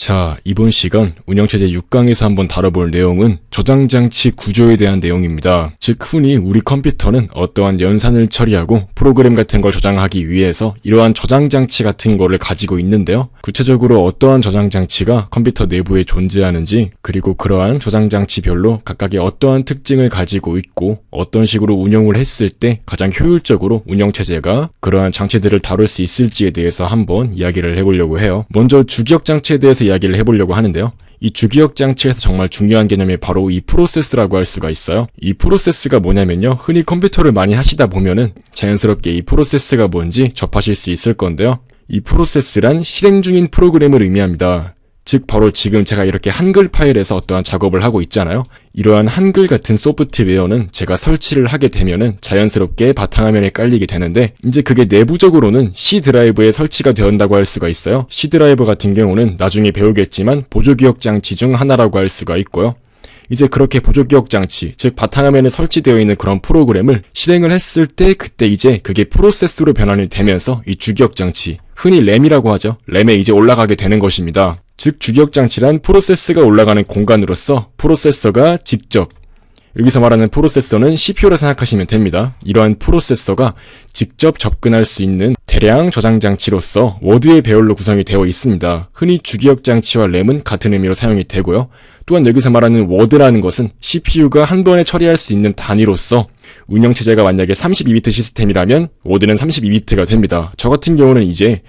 자, 이번 시간 운영체제 6강에서 한번 다뤄볼 내용은 저장장치 구조에 대한 내용입니다. 즉 흔히 우리 컴퓨터는 어떠한 연산을 처리하고 프로그램 같은 걸 저장하기 위해서 이러한 저장장치 같은 거를 가지고 있는데요. 구체적으로 어떠한 저장장치가 컴퓨터 내부에 존재하는지, 그리고 그러한 저장장치별로 각각의 어떠한 특징을 가지고 있고 어떤 식으로 운영을 했을 때 가장 효율적으로 운영체제가 그러한 장치들을 다룰 수 있을지에 대해서 한번 이야기를 해보려고 해요. 먼저 주기억장치에 대해서 이야기를 해보려고 하는데요. 이 주기억장치에서 정말 중요한 개념이 바로 이 프로세스라고 할 수가 있어요. 이 프로세스가 뭐냐면요, 흔히 컴퓨터를 많이 하시다 보면은 자연스럽게 이 프로세스가 뭔지 접하실 수 있을 건데요. 이 프로세스란 실행 중인 프로그램을 의미합니다. 즉 바로 지금 제가 이렇게 한글 파일에서 어떠한 작업을 하고 있잖아요. 이러한 한글 같은 소프트웨어는 제가 설치를 하게 되면은 자연스럽게 바탕화면에 깔리게 되는데, 이제 그게 내부적으로는 C 드라이브에 설치가 되었다고 할 수가 있어요. C 드라이브 같은 경우는 나중에 배우겠지만 보조기억 장치 중 하나라고 할 수가 있고요. 이제 그렇게 보조기억 장치, 즉 바탕화면에 설치되어 있는 그런 프로그램을 실행을 했을 때 그때 이제 그게 프로세스로 변환이 되면서 이 주기억 장치, 흔히 램이라고 하죠. 램에 이제 올라가게 되는 것입니다. 즉 주기억 장치란 프로세스가 올라가는 공간으로서 프로세서가 직접, 여기서 말하는 프로세서는 CPU라 생각하시면 됩니다. 이러한 프로세서가 직접 접근할 수 있는 대량 저장장치로서 워드의 배열로 구성이 되어 있습니다. 흔히 주기억 장치와 램은 같은 의미로 사용이 되고요. 또한 여기서 말하는 워드라는 것은 CPU가 한 번에 처리할 수 있는 단위로서 운영체제가 만약에 32비트 시스템이라면 워드는 32비트가 됩니다. 저 같은 경우는 이제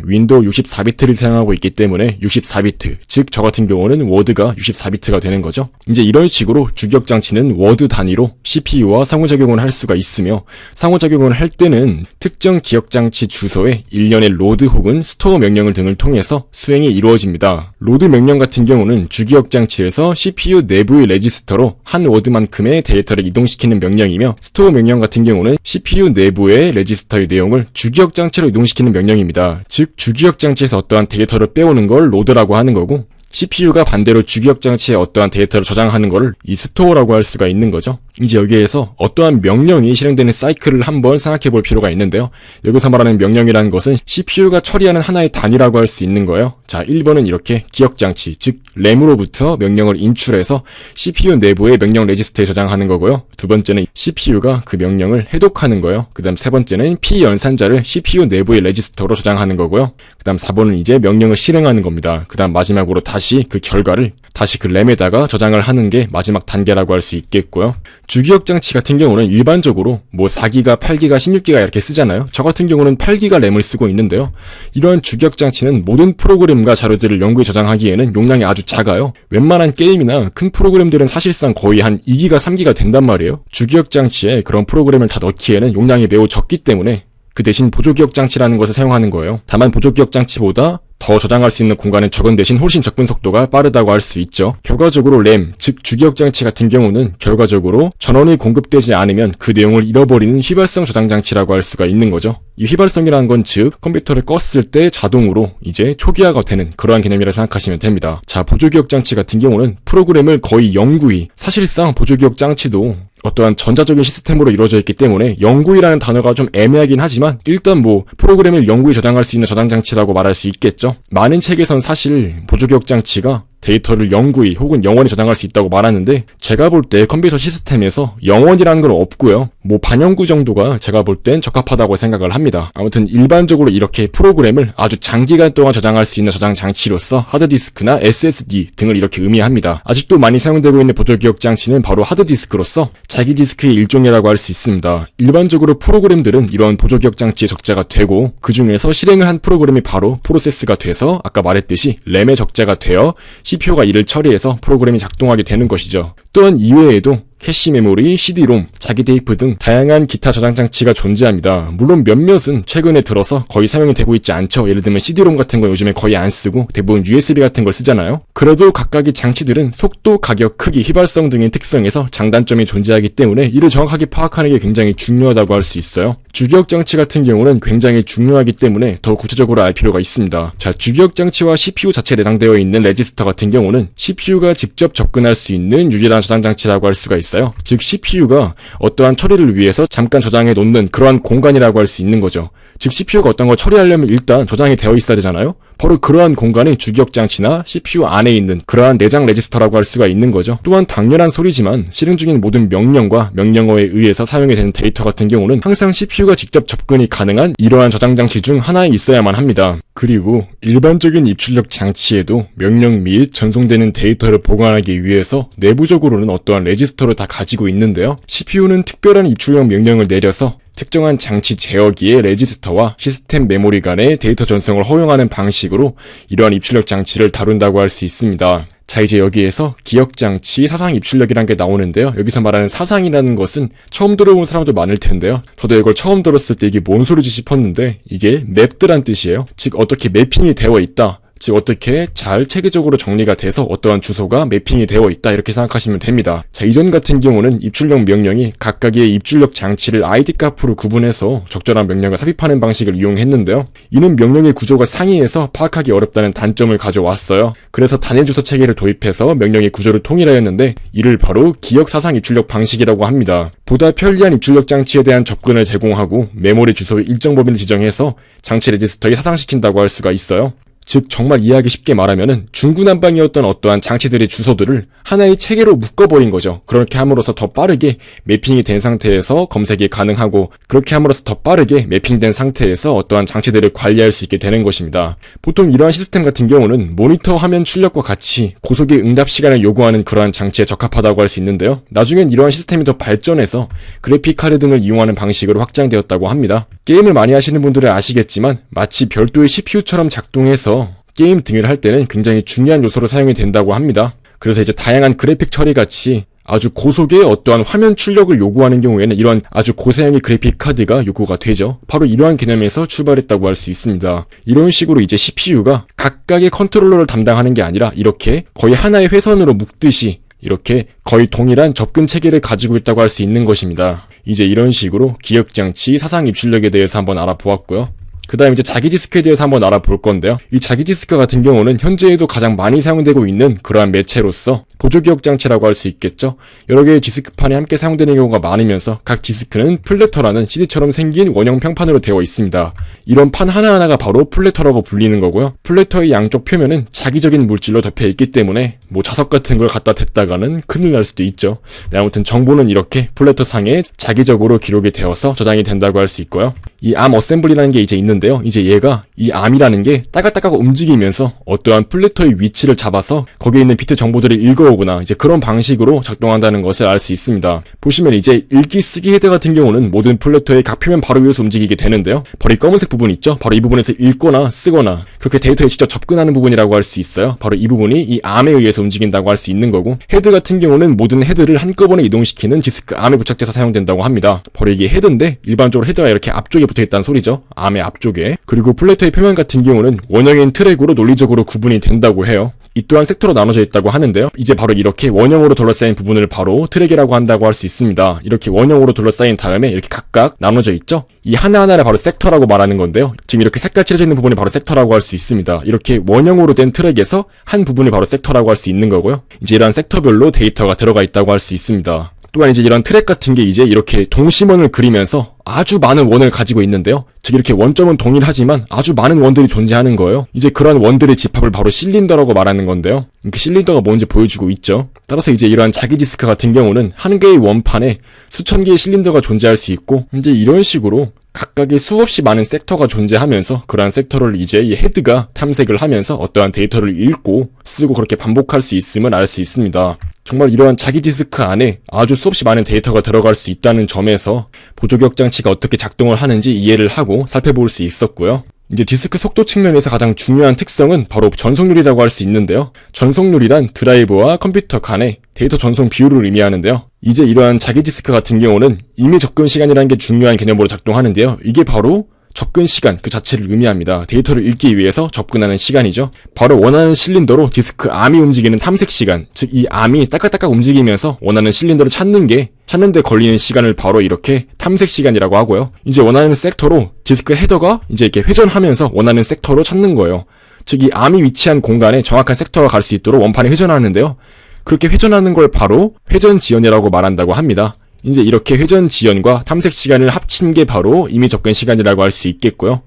윈도우 64비트를 사용하고 있기 때문에 64비트, 즉 저 같은 경우는 워드가 64비트가 되는 거죠. 이제 이런 식으로 주기억 장치는 워드 단위로 CPU와 상호작용을 할 수가 있으며, 상호작용을 할 때는 특정 기억장치 주소에 일련의 로드 혹은 스토어 명령을 등을 통해서 수행이 이루어집니다. 로드 명령 같은 경우는 주기억 장치에서 CPU 내부의 레지스터로 한 워드만큼의 데이터를 이동시키는 명령이며, 스토어 명령 같은 경우는 CPU 내부의 레지스터의 내용을 주기억 장치로 이동시키는 명령입니다. 즉 주기억 장치에서 어떠한 데이터를 빼오는 걸 로드라고 하는 거고, CPU가 반대로 주기억 장치에 어떠한 데이터를 저장하는 것을 이 스토어라고 할 수가 있는 거죠. 이제 여기에서 어떠한 명령이 실행되는 사이클을 한번 생각해 볼 필요가 있는데요. 여기서 말하는 명령이라는 것은 CPU가 처리하는 하나의 단위라고 할 수 있는 거예요. 자, 1번은 이렇게 기억장치, 즉 램으로부터 명령을 인출해서 CPU 내부의 명령 레지스터에 저장하는 거고요. 두 번째는 CPU가 그 명령을 해독하는 거예요. 그 다음 세 번째는 P 연산자를 CPU 내부의 레지스터로 저장하는 거고요. 그 다음 4번은 이제 명령을 실행하는 겁니다. 그 다음 마지막으로 다시 그 결과를 다시 그 램에다가 저장을 하는 게 마지막 단계라고 할 수 있겠고요. 주기억 장치 같은 경우는 일반적으로 4기가, 8기가, 16기가 이렇게 쓰잖아요. 저 같은 경우는 8기가 램을 쓰고 있는데요. 이러한 주기억 장치는 모든 프로그램과 자료들을 영구히 저장하기에는 용량이 아주 작아요. 웬만한 게임이나 큰 프로그램들은 사실상 거의 한 2기가, 3기가 된단 말이에요. 주기억 장치에 그런 프로그램을 다 넣기에는 용량이 매우 적기 때문에 그 대신 보조기억 장치라는 것을 사용하는 거예요. 다만 보조기억 장치보다 더 저장할 수 있는 공간은 적은 대신 훨씬 접근 속도가 빠르다고 할 수 있죠. 결과적으로 램, 즉 주기억 장치 같은 경우는 결과적으로 전원이 공급되지 않으면 그 내용을 잃어버리는 휘발성 저장 장치라고 할 수가 있는 거죠. 이 휘발성이라는 건 즉 컴퓨터를 껐을 때 자동으로 이제 초기화가 되는 그러한 개념이라 생각하시면 됩니다. 자, 보조기억 장치 같은 경우는 프로그램을 거의 영구히, 사실상 보조기억 장치도 어떠한 전자적인 시스템으로 이루어져 있기 때문에 영구히라는 단어가 좀 애매하긴 하지만 일단 프로그램을 영구히 저장할 수 있는 저장장치라고 말할 수 있겠죠. 많은 책에선 사실 보조기억 장치가 데이터를 영구히 혹은 영원히 저장할 수 있다고 말하는데, 제가 볼 때 컴퓨터 시스템에서 영원이라는 건 없고요. 반영구 정도가 제가 볼 땐 적합하다고 생각을 합니다. 아무튼 일반적으로 이렇게 프로그램을 아주 장기간 동안 저장할 수 있는 저장 장치로서 하드디스크나 SSD 등을 이렇게 의미합니다. 아직도 많이 사용되고 있는 보조기억 장치는 바로 하드디스크로서 자기 디스크의 일종이라고 할 수 있습니다. 일반적으로 프로그램들은 이런 보조기억 장치의 적자가 되고, 그 중에서 실행을 한 프로그램이 바로 프로세스가 돼서 아까 말했듯이 램의 적자가 되어 CPU가 이를 처리해서 프로그램이 작동하게 되는 것이죠. 또한 이외에도 캐시 메모리, CD-롬, 자기 테이프 등 다양한 기타 저장 장치가 존재합니다. 물론 몇몇은 최근에 들어서 거의 사용이 되고 있지 않죠. 예를 들면 CD-롬 같은 건 요즘에 거의 안 쓰고 대부분 USB 같은 걸 쓰잖아요. 그래도 각각의 장치들은 속도, 가격, 크기, 휘발성 등의 특성에서 장단점이 존재하기 때문에 이를 정확하게 파악하는 게 굉장히 중요하다고 할 수 있어요. 주기억 장치 같은 경우는 굉장히 중요하기 때문에 더 구체적으로 알 필요가 있습니다. 자, 주기억 장치와 CPU 자체에 내장되어 있는 레지스터 같은 경우는 CPU가 직접 접근할 수 있는 유일한 저장 장치라고 할 수가 있어요. 즉 CPU가 어떠한 처리를 위해서 잠깐 저장해 놓는 그러한 공간이라고 할 수 있는 거죠. 즉 CPU가 어떤 걸 처리하려면 일단 저장이 되어 있어야 되잖아요. 바로 그러한 공간이 주기억장치나 CPU 안에 있는 그러한 내장 레지스터라고 할 수가 있는 거죠. 또한 당연한 소리지만 실행 중인 모든 명령과 명령어에 의해서 사용이 되는 데이터 같은 경우는 항상 CPU가 직접 접근이 가능한 이러한 저장장치 중 하나에 있어야만 합니다. 그리고 일반적인 입출력 장치에도 명령 및 전송되는 데이터를 보관하기 위해서 내부적으로는 어떠한 레지스터를 다 가지고 있는데요. CPU는 특별한 입출력 명령을 내려서 특정한 장치 제어기의 레지스터와 시스템 메모리 간의 데이터 전송을 허용하는 방식으로 이러한 입출력 장치를 다룬다고 할 수 있습니다. 자, 이제 여기에서 기억장치 사상 입출력이라는 게 나오는데요. 여기서 말하는 사상이라는 것은 처음 들어본 사람도 많을 텐데요. 저도 이걸 처음 들었을 때 이게 뭔 소리지 싶었는데 이게 맵드란 뜻이에요. 즉 어떻게 매핑이 되어 있다. 즉 어떻게 잘 체계적으로 정리가 돼서 어떠한 주소가 매핑이 되어 있다 이렇게 생각하시면 됩니다. 자, 이전 같은 경우는 입출력 명령이 각각의 입출력 장치를 ID 값으로 구분해서 적절한 명령을 삽입하는 방식을 이용했는데요. 이는 명령의 구조가 상이해서 파악하기 어렵다는 단점을 가져왔어요. 그래서 단일 주소 체계를 도입해서 명령의 구조를 통일하였는데 이를 바로 기억 사상 입출력 방식이라고 합니다. 보다 편리한 입출력 장치에 대한 접근을 제공하고 메모리 주소의 일정 범위를 지정해서 장치 레지스터에 사상시킨다고 할 수가 있어요. 즉 정말 이해하기 쉽게 말하면은 중구난방이었던 어떠한 장치들의 주소들을 하나의 체계로 묶어버린 거죠. 그렇게 함으로써 더 빠르게 매핑이 된 상태에서 검색이 가능하고 그렇게 함으로써 더 빠르게 매핑된 상태에서 어떠한 장치들을 관리할 수 있게 되는 것입니다. 보통 이러한 시스템 같은 경우는 모니터 화면 출력과 같이 고속의 응답 시간을 요구하는 그러한 장치에 적합하다고 할 수 있는데요. 나중엔 이러한 시스템이 더 발전해서 그래픽 카드 등을 이용하는 방식으로 확장되었다고 합니다. 게임을 많이 하시는 분들은 아시겠지만 마치 별도의 CPU처럼 작동해서 게임 등을 할 때는 굉장히 중요한 요소로 사용이 된다고 합니다. 그래서 이제 다양한 그래픽 처리 같이 아주 고속의 어떠한 화면 출력을 요구하는 경우에는 이런 아주 고사양의 그래픽 카드가 요구가 되죠. 바로 이러한 개념에서 출발했다고 할 수 있습니다. 이런 식으로 이제 CPU가 각각의 컨트롤러를 담당하는 게 아니라 이렇게 거의 하나의 회선으로 묶듯이 이렇게 거의 동일한 접근 체계를 가지고 있다고 할 수 있는 것입니다. 이제 이런 식으로 기억장치 사상 입출력에 대해서 한번 알아보았고요. 그 다음 이제 자기 디스크에 대해서 한번 알아볼 건데요. 이 자기 디스크 같은 경우는 현재에도 가장 많이 사용되고 있는 그러한 매체로서 보조기억 장치라고 할 수 있겠죠. 여러 개의 디스크판이 함께 사용되는 경우가 많으면서 각 디스크는 플래터라는 CD처럼 생긴 원형 평판으로 되어 있습니다. 이런 판 하나하나가 바로 플래터라고 불리는 거고요. 플래터의 양쪽 표면은 자기적인 물질로 덮여 있기 때문에 뭐 자석 같은 걸 갖다 댔다가는 큰일 날 수도 있죠. 네, 아무튼 정보는 이렇게 플래터 상에 자기적으로 기록이 되어서 저장이 된다고 할 수 있고요. 이 암 어셈블리라는 게 이제 있는데요. 이제 얘가 이 암이라는 게 따각따각 움직이면서 어떠한 플래터의 위치를 잡아서 거기에 있는 비트 정보들을 읽어오거나 이제 그런 방식으로 작동한다는 것을 알 수 있습니다. 보시면 이제 읽기 쓰기 헤드 같은 경우는 모든 플래터의 각 표면 바로 위에서 움직이게 되는데요. 바로 이 검은색 부분 있죠? 바로 이 부분에서 읽거나 쓰거나 그렇게 데이터에 직접 접근하는 부분이라고 할 수 있어요. 바로 이 부분이 이 암에 의해서 움직인다고 할 수 있는 거고, 헤드 같은 경우는 모든 헤드를 한꺼번에 이동시키는 디스크 암에 부착돼서 사용된다고 합니다. 바로 이게 헤드인데 일반적으로 헤드가 이렇게 앞쪽에 붙어있다는 소리죠. 암의 앞쪽에. 그리고 플래터의 표면 같은 경우는 원형인 트랙으로 논리적으로 구분이 된다고 해요. 이 또한 섹터로 나눠져 있다고 하는데요. 이제 바로 이렇게 원형으로 둘러싸인 부분을 바로 트랙이라고 한다고 할 수 있습니다. 이렇게 원형으로 둘러싸인 다음에 이렇게 각각 나눠져 있죠. 이 하나하나를 바로 섹터라고 말하는 건데요. 지금 이렇게 색깔 칠해져 있는 부분이 바로 섹터라고 할 수 있습니다. 이렇게 원형으로 된 트랙에서 한 부분이 바로 섹터라고 할 수 있는 거고요. 이제 이런 섹터별로 데이터가 들어가 있다고 할 수 있습니다. 또한 이제 이런 트랙 같은 게 이제 이렇게 동심원을 그리면서 아주 많은 원을 가지고 있는데요. 즉 이렇게 원점은 동일하지만 아주 많은 원들이 존재하는 거예요. 이제 그런 원들의 집합을 바로 실린더라고 말하는 건데요. 이렇게 실린더가 뭔지 보여주고 있죠. 따라서 이제 이러한 자기 디스크 같은 경우는 한 개의 원판에 수천 개의 실린더가 존재할 수 있고, 이제 이런 식으로 각각의 수없이 많은 섹터가 존재하면서 그러한 섹터를 이제 이 헤드가 탐색을 하면서 어떠한 데이터를 읽고 쓰고 그렇게 반복할 수 있음을 알 수 있습니다. 정말 이러한 자기 디스크 안에 아주 수없이 많은 데이터가 들어갈 수 있다는 점에서 보조기억 장치가 어떻게 작동을 하는지 이해를 하고 살펴볼 수 있었고요. 이제 디스크 속도 측면에서 가장 중요한 특성은 바로 전속률이라고 할 수 있는데요. 전속률이란 드라이버와 컴퓨터 간의 데이터 전송 비율을 의미하는데요. 이제 이러한 자기 디스크 같은 경우는 이미 접근 시간이라는 게 중요한 개념으로 작동하는데요. 이게 바로 접근 시간 그 자체를 의미합니다. 데이터를 읽기 위해서 접근하는 시간이죠. 바로 원하는 실린더로 디스크 암이 움직이는 탐색 시간, 즉 이 암이 따깍따깍 움직이면서 원하는 실린더를 찾는데 걸리는 시간을 바로 이렇게 탐색 시간이라고 하고요. 이제 원하는 섹터로 디스크 헤더가 이제 이렇게 회전하면서 원하는 섹터로 찾는 거예요. 즉 이 암이 위치한 공간에 정확한 섹터가 갈 수 있도록 원판에 회전하는데요. 그렇게 회전하는 걸 바로 회전 지연이라고 말한다고 합니다. 이제 이렇게 회전 지연과 탐색 시간을 합친 게 바로 이미 접근 시간이라고 할 수 있겠고요.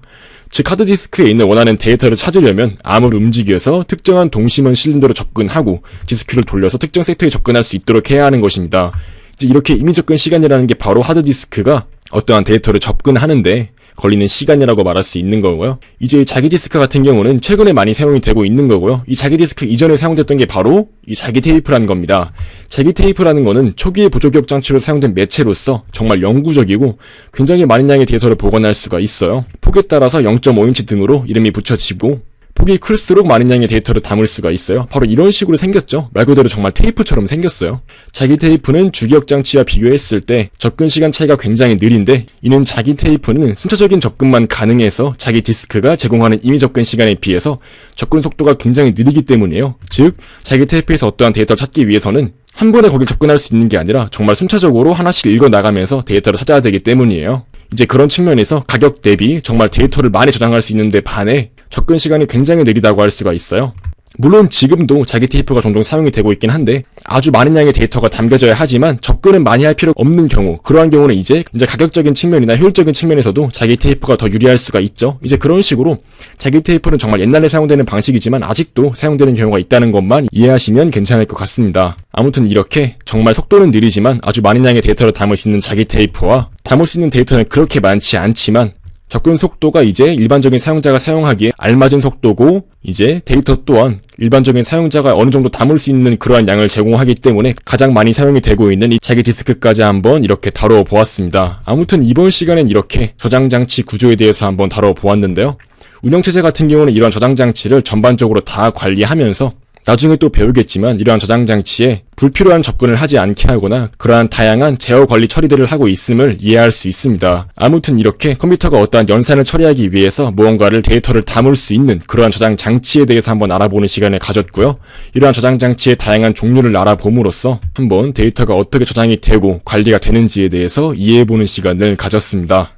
즉 하드디스크에 있는 원하는 데이터를 찾으려면 암을 움직여서 특정한 동심원 실린더로 접근하고 디스크를 돌려서 특정 섹터에 접근할 수 있도록 해야 하는 것입니다. 이제 이렇게 임의 접근 시간이라는 게 바로 하드디스크가 어떠한 데이터를 접근하는데 걸리는 시간이라고 말할 수 있는 거고요. 이제 자기 디스크 같은 경우는 최근에 많이 사용이 되고 있는 거고요. 이 자기 디스크 이전에 사용됐던 게 바로 이 자기 테이프라는 겁니다. 자기 테이프라는 거는 초기의 보조기억 장치로 사용된 매체로서 정말 영구적이고 굉장히 많은 양의 데이터를 보관할 수가 있어요. 폭에 따라서 0.5인치 등으로 이름이 붙여지고 폭이 클수록 많은 양의 데이터를 담을 수가 있어요. 바로 이런 식으로 생겼죠. 말 그대로 정말 테이프처럼 생겼어요. 자기 테이프는 주기억 장치와 비교했을 때 접근 시간 차이가 굉장히 느린데 이는 자기 테이프는 순차적인 접근만 가능해서 자기 디스크가 제공하는 임의 접근 시간에 비해서 접근 속도가 굉장히 느리기 때문이에요. 즉 자기 테이프에서 어떠한 데이터를 찾기 위해서는 한 번에 거길 접근할 수 있는 게 아니라 정말 순차적으로 하나씩 읽어나가면서 데이터를 찾아야 되기 때문이에요. 이제 그런 측면에서 가격 대비 정말 데이터를 많이 저장할 수 있는데 반해 접근 시간이 굉장히 느리다고 할 수가 있어요. 물론 지금도 자기 테이프가 종종 사용이 되고 있긴 한데 아주 많은 양의 데이터가 담겨져야 하지만 접근은 많이 할 필요가 없는 경우, 그러한 경우는 이제 가격적인 측면이나 효율적인 측면에서도 자기 테이프가 더 유리할 수가 있죠. 이제 그런 식으로 자기 테이프는 정말 옛날에 사용되는 방식이지만 아직도 사용되는 경우가 있다는 것만 이해하시면 괜찮을 것 같습니다. 아무튼 이렇게 정말 속도는 느리지만 아주 많은 양의 데이터를 담을 수 있는 자기 테이프와 담을 수 있는 데이터는 그렇게 많지 않지만 접근 속도가 이제 일반적인 사용자가 사용하기에 알맞은 속도고 이제 데이터 또한 일반적인 사용자가 어느 정도 담을 수 있는 그러한 양을 제공하기 때문에 가장 많이 사용이 되고 있는 이 자기 디스크까지 한번 이렇게 다뤄 보았습니다. 아무튼 이번 시간엔 이렇게 저장장치 구조에 대해서 한번 다뤄 보았는데요. 운영체제 같은 경우는 이러한 저장장치를 전반적으로 다 관리하면서 나중에 또 배우겠지만 이러한 저장장치에 불필요한 접근을 하지 않게 하거나 그러한 다양한 제어 관리 처리들을 하고 있음을 이해할 수 있습니다. 아무튼 이렇게 컴퓨터가 어떠한 연산을 처리하기 위해서 무언가를 데이터를 담을 수 있는 그러한 저장장치에 대해서 한번 알아보는 시간을 가졌고요. 이러한 저장장치의 다양한 종류를 알아봄으로써 한번 데이터가 어떻게 저장이 되고 관리가 되는지에 대해서 이해해보는 시간을 가졌습니다.